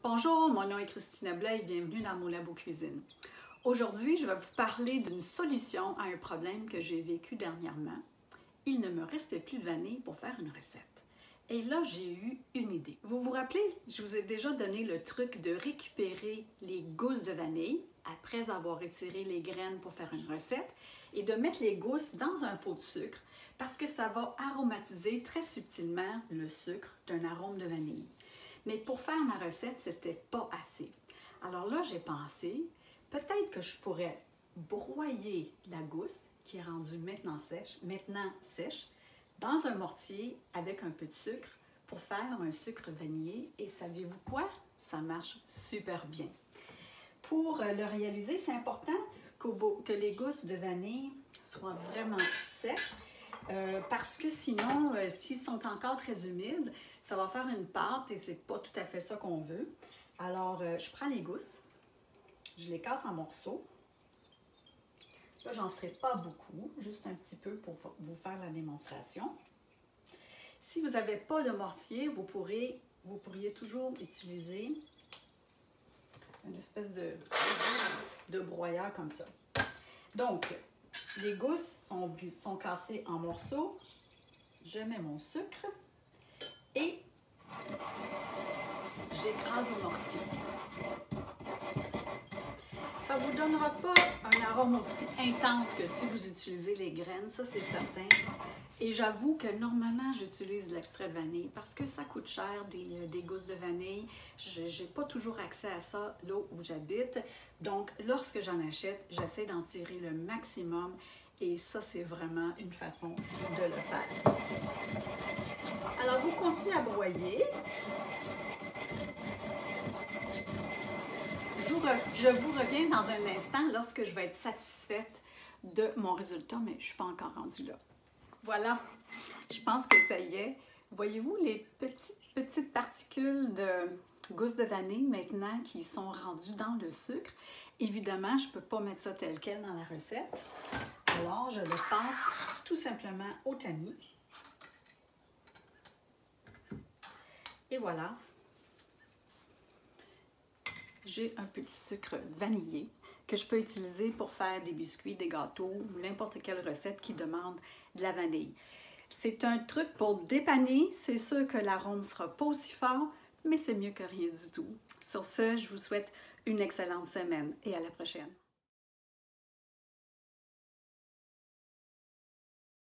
Bonjour, mon nom est Christina Blais et bienvenue dans mon labo cuisine. Aujourd'hui, je vais vous parler d'une solution à un problème que j'ai vécu dernièrement. Il ne me restait plus de vanille pour faire une recette. Et là, j'ai eu une idée. Vous vous rappelez, je vous ai déjà donné le truc de récupérer les gousses de vanille après avoir retiré les graines pour faire une recette et de mettre les gousses dans un pot de sucre parce que ça va aromatiser très subtilement le sucre d'un arôme de vanille. Mais pour faire ma recette, c'était pas assez. Alors là, j'ai pensé, peut-être que je pourrais broyer la gousse, qui est rendue maintenant sèche, dans un mortier avec un peu de sucre pour faire un sucre vanillé. Et savez-vous quoi? Ça marche super bien. Pour le réaliser, c'est important que les gousses de vanille soient vraiment secs parce que sinon, s'ils sont encore très humides, ça va faire une pâte et c'est pas tout à fait ça qu'on veut. Alors, je prends les gousses, je les casse en morceaux. Là, j'en ferai pas beaucoup, juste un petit peu pour vous faire la démonstration. Si vous n'avez pas de mortier, vous pourriez toujours utiliser une espèce de broyeur comme ça. Donc, les gousses sont cassées en morceaux. Je mets mon sucre et j'écrase au mortier. Ça ne vous donnera pas un arôme aussi intense que si vous utilisez les graines, ça c'est certain. Et j'avoue que normalement, j'utilise l'extrait de vanille parce que ça coûte cher, des gousses de vanille. Je n'ai pas toujours accès à ça là où j'habite. Donc, lorsque j'en achète, j'essaie d'en tirer le maximum. Et ça, c'est vraiment une façon de le faire. Alors, vous continuez à broyer. Je vous reviens dans un instant lorsque je vais être satisfaite de mon résultat, mais je ne suis pas encore rendue là. Voilà, je pense que ça y est. Voyez-vous les petites particules de gousses de vanille maintenant qui sont rendues dans le sucre? Évidemment, je ne peux pas mettre ça tel quel dans la recette. Alors, je le passe tout simplement au tamis. Et voilà. J'ai un petit sucre vanillé que je peux utiliser pour faire des biscuits, des gâteaux ou n'importe quelle recette qui demande de la vanille. C'est un truc pour dépanner. C'est sûr que l'arôme ne sera pas aussi fort, mais c'est mieux que rien du tout. Sur ce, je vous souhaite une excellente semaine et à la prochaine.